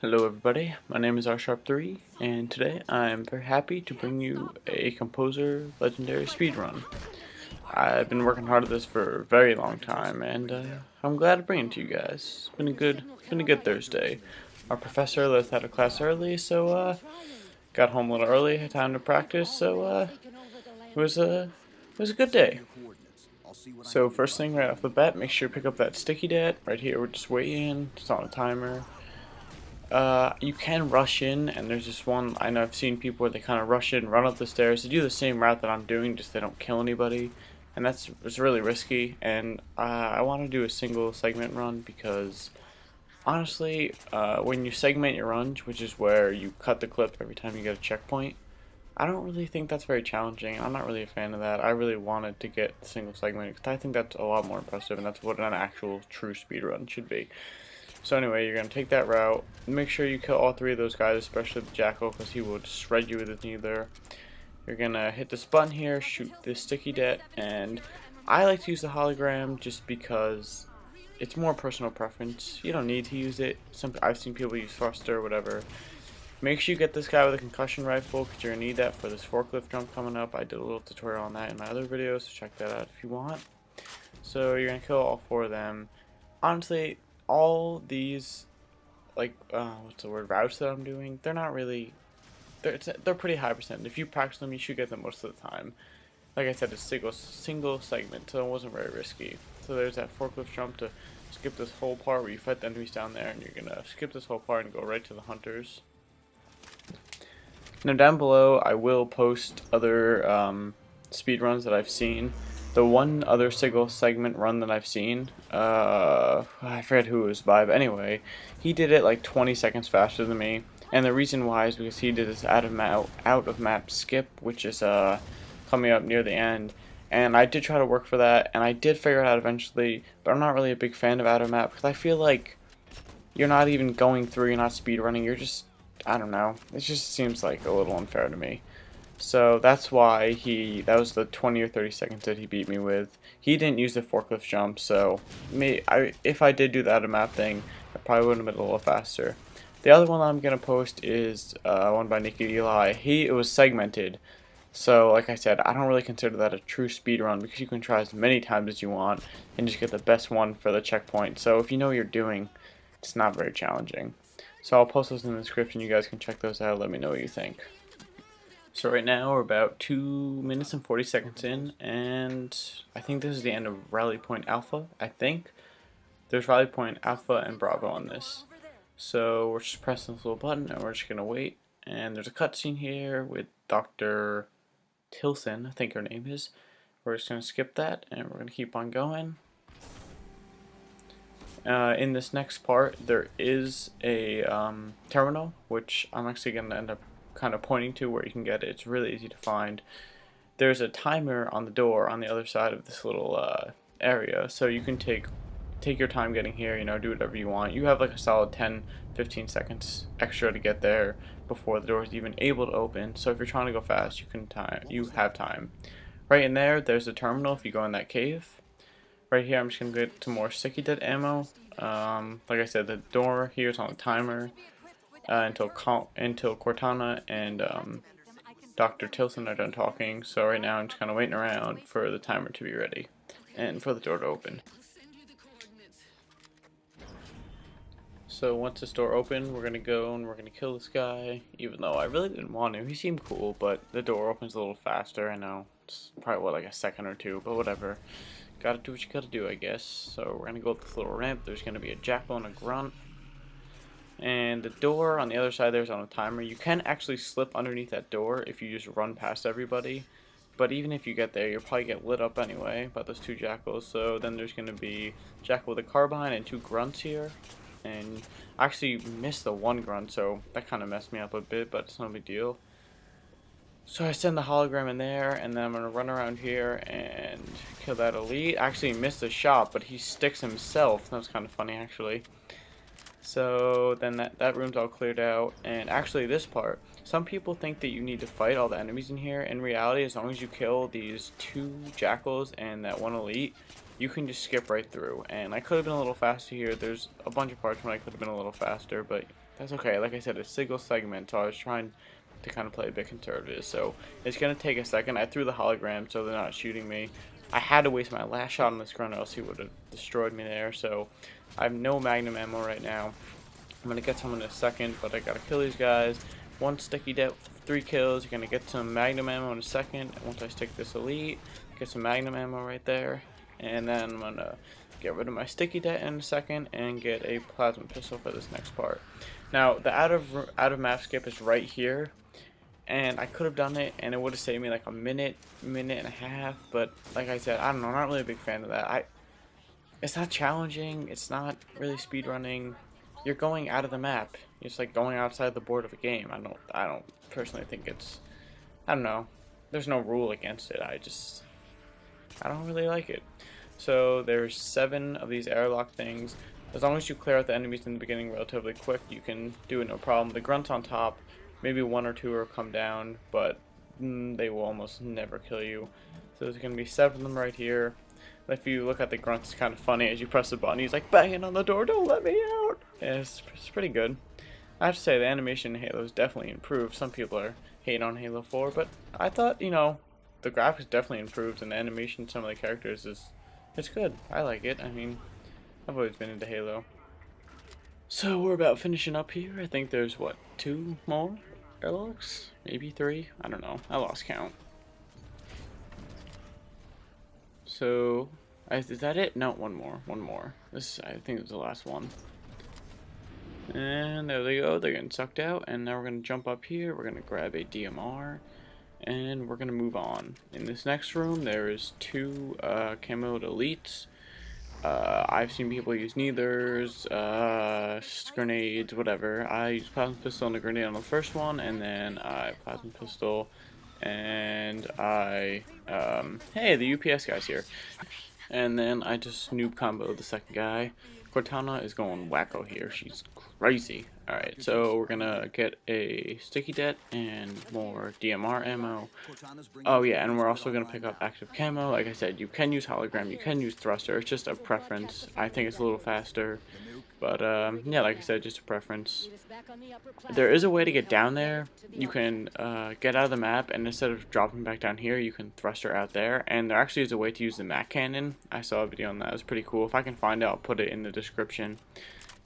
Hello everybody, my name is R-Sharp3, and today I'm very happy to bring you a Composer Legendary Speedrun. I've been working hard at this for a very long time, and I'm glad to bring it to you guys. It's been a good Thursday. Our professor let us out of class early, so got home a little early, had time to practice, so it was a good day. So first thing right off the bat, make sure to pick up that sticky dat. Right here, we're just waiting, it's on a timer. You can rush in, and there's this one, I know I've seen people where they kind of rush in, run up the stairs, they do the same route that I'm doing, just they don't kill anybody, and it's really risky, and I want to do a single segment run because, honestly, when you segment your runs, which is where you cut the clip every time you get a checkpoint, I don't really think that's very challenging. I'm not really a fan of that. I really wanted to get single segment because I think that's a lot more impressive, and that's what an actual true speedrun should be. So anyway, you're going to take that route. Make sure you kill all three of those guys, especially the Jackal, because he will just shred you with his neither. You're going to hit this button here, shoot this sticky det, and I like to use the hologram just because it's more personal preference. You don't need to use it. I've seen people use thruster or whatever. Make sure you get this guy with a concussion rifle, because you're going to need that for this forklift jump coming up. I did a little tutorial on that in my other videos, so check that out if you want. So you're going to kill all four of them. Honestly, all these, like, what's the word, routes that I'm doing, they're not really, they're pretty high percent. If you practice them, you should get them most of the time. Like I said, it's single segment, so it wasn't very risky. So there's that forklift jump to skip this whole part where you fight the enemies down there, and you're gonna skip this whole part and go right to the hunters. Now down below, I will post other speed runs that I've seen. The one other single segment run that I've seen, I forget who it was by, but anyway, he did it like 20 seconds faster than me, and the reason why is because he did this out of map skip, which is coming up near the end, and I did try to work for that, and I did figure it out eventually, but I'm not really a big fan of out of map, because I feel like you're not even going through, you're not speed running, you're just, I don't know, it just seems like a little unfair to me. So that's why that was the 20 or 30 seconds that he beat me with. He didn't use the forklift jump, so if I did do the out of map thing, I probably would have been a little faster. The other one that I'm going to post is one by Nikki Eli. It was segmented, so like I said, I don't really consider that a true speed run because you can try as many times as you want and just get the best one for the checkpoint. So if you know what you're doing, it's not very challenging. So I'll post those in the description, you guys can check those out, let me know what you think. So right now we're about 2 minutes and 40 seconds in, and I think this is the end of Rally Point Alpha, I think. There's Rally Point Alpha and Bravo on this. So we're just pressing this little button and we're just going to wait. And there's a cutscene here with Dr. Tilson, I think her name is. We're just going to skip that and we're going to keep on going. In this next part there is a terminal, which I'm actually going to end up kind of pointing to where you can get it. It's really easy to find. There's a timer on the door on the other side of this little area, so you can take your time getting here, do whatever you want. You have like a solid 10-15 seconds extra to get there before the door is even able to open, so if you're trying to go fast, you have time. Right in there's a terminal if you go in that cave. Right here I'm just going to get some more sticky det ammo. Like I said, the door here is on a timer. Until Cortana and Dr. Tilson are done talking. So right now I'm just kind of waiting around for the timer to be ready and for the door to open. So once this door opened, we're going to go and we're going to kill this guy, even though I really didn't want to. He seemed cool, but the door opens a little faster. I know, it's probably like a second or two, but whatever. Gotta do what you gotta do, I guess. So we're going to go up this little ramp. There's going to be a Jackal and a Grunt. And the door on the other side there's on a timer. You can actually slip underneath that door if you just run past everybody. But even if you get there, you'll probably get lit up anyway by those two Jackals. So then there's going to be Jackal with a carbine and 2 Grunts here. And I actually missed the 1 Grunt, so that kind of messed me up a bit, but it's no big deal. So I send the hologram in there, and then I'm going to run around here and kill that elite. I actually missed the shot, but he sticks himself. That was kind of funny, actually. So then that room's all cleared out, and actually this part, some people think that you need to fight all the enemies in here. In reality, as long as you kill these 2 Jackals and that 1 elite, you can just skip right through. And I could have been a little faster here. There's a bunch of parts when I could have been a little faster, but that's okay. Like I said, it's single segment, so I was trying to kind of play a bit conservative. So it's gonna take a second. I threw the hologram, so they're not shooting me. I had to waste my last shot on this grunt, or else he would have destroyed me there. So I have no magnum ammo right now. I'm gonna get some in a second, but I gotta kill these guys. One sticky death, 3 kills. You're gonna get some magnum ammo in a second. Once I stick this elite, get some magnum ammo right there, and then I'm gonna get rid of my sticky debt in a second and get a plasma pistol for this next part. Now the out of map skip is right here, and I could have done it and it would have saved me like a minute and a half, but like I said, I don't know, I'm not really a big fan of that. It's not challenging, it's not really speedrunning. You're going out of the map. It's like going outside the board of a game. I don't personally think it's, I don't know. There's no rule against it. I don't really like it. So there's 7 of these airlock things. As long as you clear out the enemies in the beginning relatively quick, you can do it no problem. The grunts on top, maybe 1 or 2 will come down, but they will almost never kill you. So there's going to be 7 of them right here. If you look at the grunts, it's kind of funny. As you press the button, he's like banging on the door, don't let me out. Yeah, it's pretty good. I have to say, the animation in Halo is definitely improved. Some people are hating on Halo 4, but I thought, you know, the graphics definitely improved, and the animation, some of the characters, it's good. I like it. I mean, I've always been into Halo. So we're about finishing up here. I think there's, what, 2 more airlocks? Maybe 3? I don't know. I lost count. So, is that it? No, one more. This, I think, is the last one. And there they go. They're getting sucked out. And now we're going to jump up here. We're going to grab a DMR. And we're going to move on. In this next room, there is 2 camoed elites. I've seen people use neithers, grenades, whatever. I use plasma pistol and a grenade on the first one. And then I plasma pistol. And I, hey, the UPS guy's here. And then I just noob combo the second guy. Cortana is going wacko here. She's crazy. Alright, so we're gonna get a sticky det and more DMR ammo. Oh yeah, and we're also gonna pick up active camo. Like I said, you can use hologram, you can use thruster. It's just a preference. I think it's a little faster. But yeah, like I said, just a preference. There is a way to get down there. You can get out of the map, and instead of dropping back down here, you can thruster out there. And there actually is a way to use the Mac cannon. I saw a video on that. It was pretty cool. If I can find it, I'll put it in the description.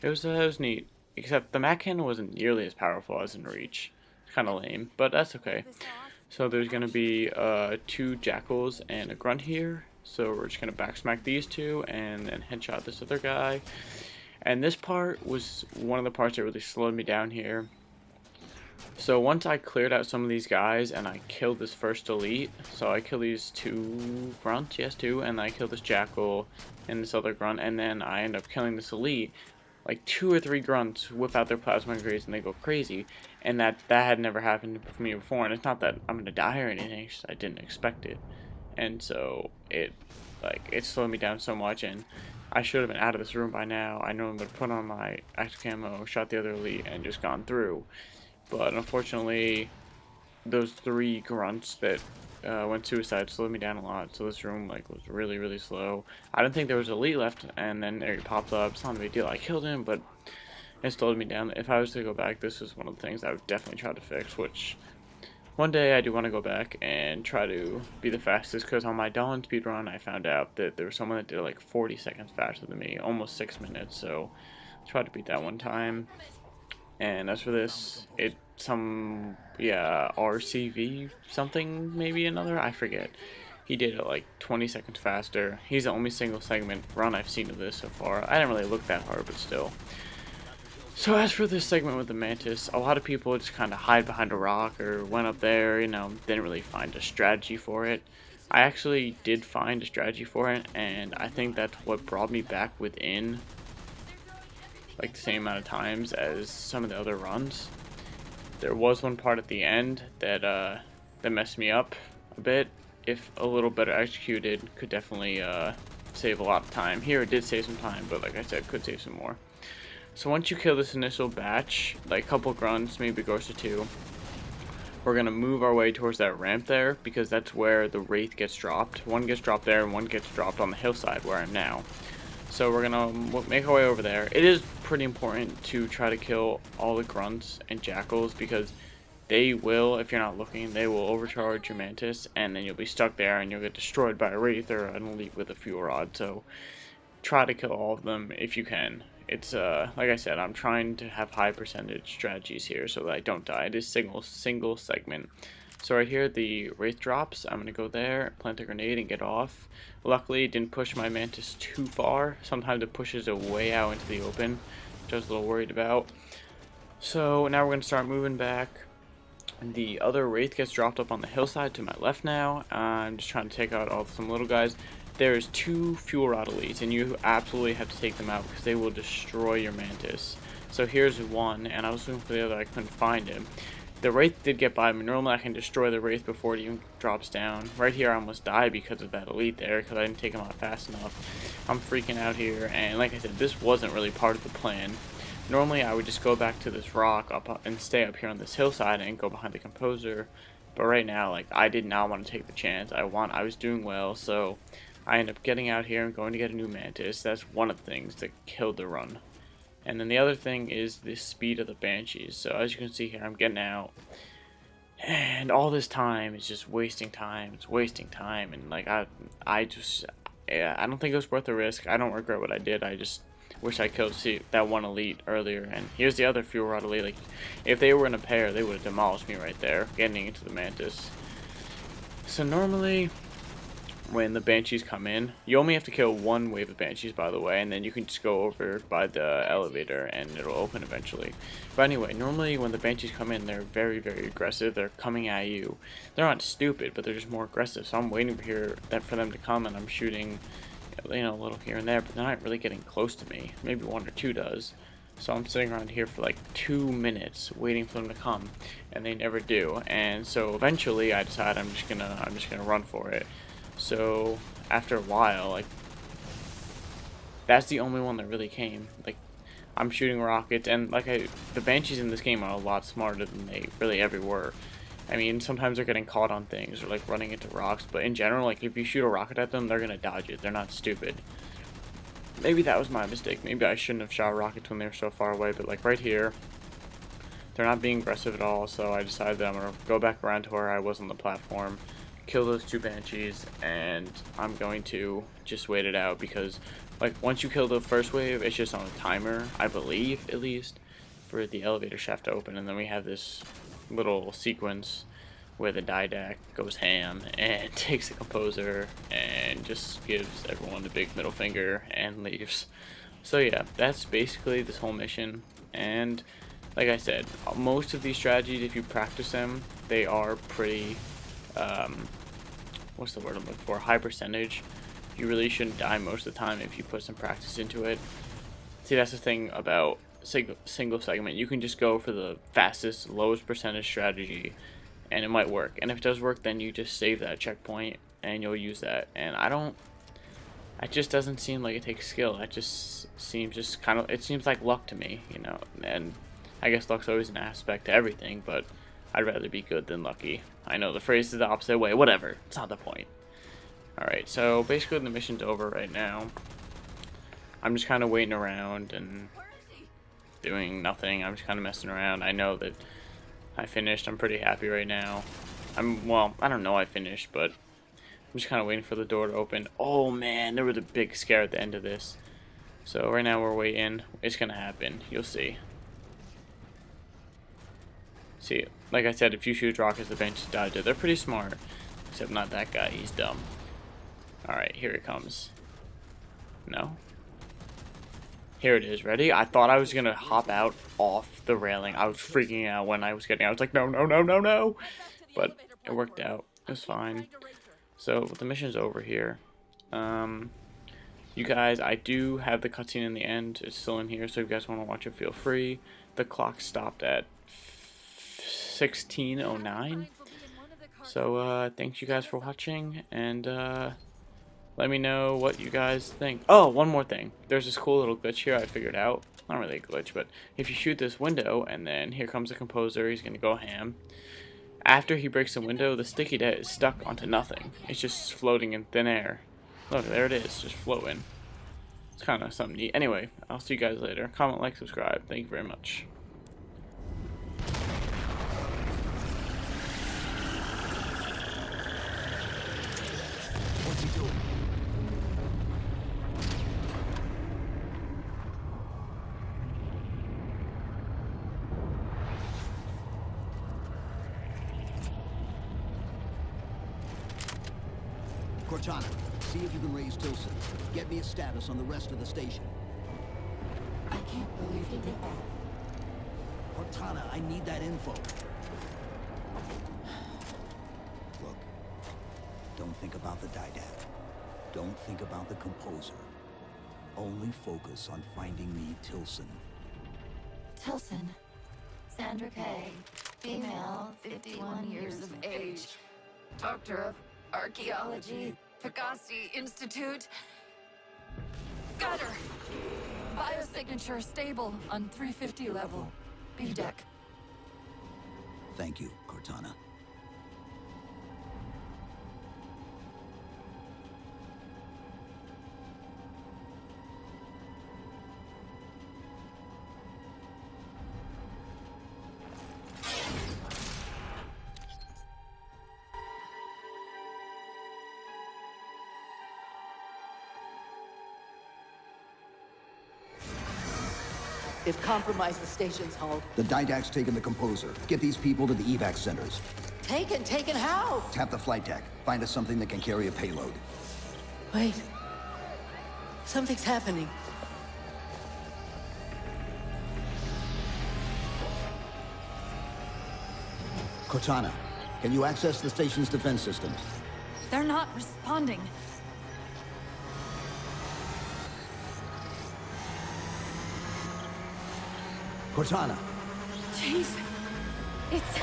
It was neat. Except the Mac cannon wasn't nearly as powerful as in Reach. It's kind of lame, but that's okay. So there's going to be 2 jackals and a grunt here. So we're just going to backsmack these 2 and then headshot this other guy. And this part was one of the parts that really slowed me down here. So once I cleared out some of these guys and I killed this first elite, so I killed these 2 grunts, yes 2, and I killed this jackal and this other grunt, and then I end up killing this elite. Like 2 or 3 grunts whip out their plasma grenades and they go crazy, and that had never happened for me before. And it's not that I'm gonna die or anything, it's just I didn't expect it, and so it slowed me down so much. And I should have been out of this room by now. I know I'm gonna put on my active camo, shot the other elite, and just gone through. But unfortunately, those 3 grunts that went suicide slowed me down a lot. So this room was really slow. I didn't think there was an elite left, and then there he popped up. It's not a big deal. I killed him, but it slowed me down. If I was to go back, this is one of the things I would definitely try to fix. Which one day I do want to go back and try to be the fastest. Because on my Dawn speedrun, I found out that there was someone that did it like 40 seconds faster than me, almost 6 minutes. So I tried to beat that one time. And as for this, RCV something, maybe another, I forget. He did it like 20 seconds faster. He's the only single segment run I've seen of this so far. I didn't really look that hard, but still. So as for this segment with the Mantis, a lot of people just kind of hide behind a rock or went up there, you know, didn't really find a strategy for it. I actually did find a strategy for it, and I think that's what brought me back within like the same amount of times as some of the other runs. There was one part at the end that that messed me up a bit. If a little better executed, could definitely save a lot of time. Here it did save some time, but like I said, could save some more. So once you kill this initial batch, like a couple grunts, maybe goes to 2, we're gonna move our way towards that ramp there, because that's where the Wraith gets dropped. One gets dropped there and one gets dropped on the hillside where I'm now. So we're gonna make our way over there. It is pretty important to try to kill all the grunts and jackals because they will, if you're not looking, they will overcharge your mantis, and then you'll be stuck there and you'll get destroyed by a wraith or an elite with a fuel rod. So try to kill all of them if you can. It's like I said, I'm trying to have high percentage strategies here so that I don't die. It is single segment. So right here, the wraith drops. I'm gonna go there, plant a grenade, and get off. Luckily, it didn't push my mantis too far. Sometimes it pushes it way out into the open, which I was a little worried about. So now we're gonna start moving back. The other wraith gets dropped up on the hillside to my left now. I'm just trying to take out some little guys. There's 2 fuel rod elites, and you absolutely have to take them out because they will destroy your mantis. So here's one, and I was looking for the other. I couldn't find him. The wraith did get by me. Normally I can destroy the wraith before it even drops down. Right here I almost died because of that elite there because I didn't take him out fast enough. I'm freaking out here, and like I said, this wasn't really part of the plan. Normally I would just go back to this rock up and stay up here on this hillside and go behind the composer. But right now, like, I did not want to take the chance. I was doing well, so I ended up getting out here and going to get a new mantis. That's one of the things that killed the run. And then the other thing is the speed of the banshees. So as you can see here, I'm getting out, and all this time is just wasting time. It's wasting time, and like I don't think it was worth the risk. I don't regret what I did. I just wish I killed that one elite earlier. And here's the other fuel rod elite. Like, if they were in a pair, they would have demolished me right there, getting into the mantis. So normally, when the banshees come in, you only have to kill one wave of banshees, by the way, and then you can just go over by the elevator and it'll open eventually. But anyway, normally when the banshees come in, they're very, very aggressive. They're coming at you. They're not stupid, but they're just more aggressive. So I'm waiting for them to come, and I'm shooting, you know, a little here and there, but they're not really getting close to me. Maybe 1 or 2 does. So I'm sitting around here for like 2 minutes waiting for them to come, and they never do. And so eventually I decide I'm just gonna run for it. So after a while, like, that's the only one that really came. Like, I'm shooting rockets, and like the banshees in this game are a lot smarter than they really ever were. I mean, sometimes they're getting caught on things or like running into rocks, but in general, like, if you shoot a rocket at them, they're gonna dodge it. They're not stupid. Maybe that was my mistake. Maybe I shouldn't have shot rockets when they were so far away, but like right here, they're not being aggressive at all. So I decided that I'm gonna go back around to where I was on the platform, kill those 2 banshees, and I'm going to just wait it out because, like, once you kill the first wave, it's just on a timer, I believe, at least, for the elevator shaft to open. And then we have this little sequence where the Didac goes ham and takes the composer and just gives everyone the big middle finger and leaves. So yeah, that's basically this whole mission. And like I said, most of these strategies, if you practice them, they are pretty what's the word I'm looking for? High percentage. You really shouldn't die most of the time if you put some practice into it. See, that's the thing about single segment. You can just go for the fastest, lowest percentage strategy, and it might work. And if it does work, then you just save that checkpoint and you'll use that. And it just doesn't seem like it takes skill. It just seems it seems like luck to me, you know. And I guess luck's always an aspect to everything, but I'd rather be good than lucky. I know the phrase is the opposite way, whatever, it's not the point. Alright, so basically the mission's over right now. I'm just kind of waiting around and doing nothing. I'm just kind of messing around. I know that I finished. I'm pretty happy right now. Well, I don't know I finished, but I'm just kind of waiting for the door to open. Oh man, there was a big scare at the end of this. So right now we're waiting. It's gonna happen. You'll see. See, like I said, if you shoot rockets, the bench dodge it. They're pretty smart. Except not that guy, he's dumb. Alright, here it comes. No? Here it is, ready? I thought I was gonna hop out off the railing. I was freaking out when I was getting out. I was like, no, no, no, no, no! But it worked out. It was fine. So, the mission's over here. You guys, I do have the cutscene in the end. It's still in here, so if you guys want to watch it, feel free. The clock stopped at 16:09. So thanks you guys for watching, and let me know what you guys think. Oh, one more thing. There's this cool little glitch here I figured out. Not really a glitch, but if you shoot this window and then here comes the composer, he's gonna go ham. After he breaks the window, the sticky debt is stuck onto nothing. It's just floating in thin air. Look, there it is, just floating. It's kind of something neat. Anyway, I'll see you guys later. Comment, like, subscribe. Thank you very much. What's he doing? Cortana, see if you can raise Tilson. Get me a status on the rest of the station. I can't believe he did that. Cortana, I need that info. Look, don't think about the Didact. Don't think about the composer. Only focus on finding me Tilson. Tilson. Sandra Kay. Female, 51 years of age. Doctor of Archaeology. Pegasi Institute. Got her! Biosignature stable on 350 level. B deck. Thank you, Cortana. They've compromised the station's hull. The Didact's taken the composer. Get these people to the evac centers. Taken how? Tap the flight deck. Find us something that can carry a payload. Wait. Something's happening. Cortana, can you access the station's defense systems? They're not responding. Cortana! Chief, it's...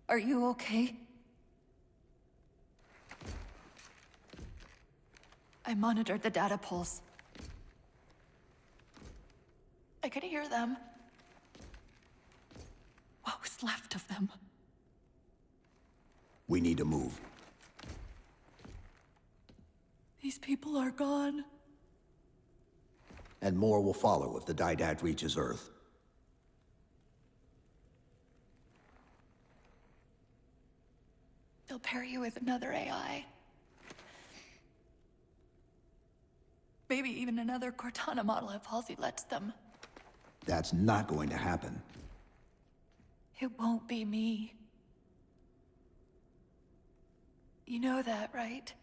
Are you okay? I monitored the data pulse. I could hear them. What was left of them? We need to move. These people are gone. And more will follow if the Didact reaches Earth. They'll pair you with another AI. Maybe even another Cortana model if Halsey lets them. That's not going to happen. It won't be me. You know that, right?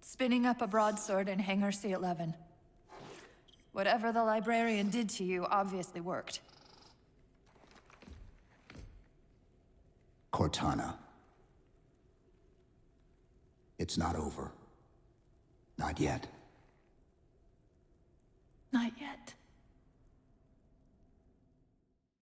Spinning up a broadsword in Hangar C-11. Whatever the librarian did to you obviously worked. Cortana. It's not over. Not yet. Not yet.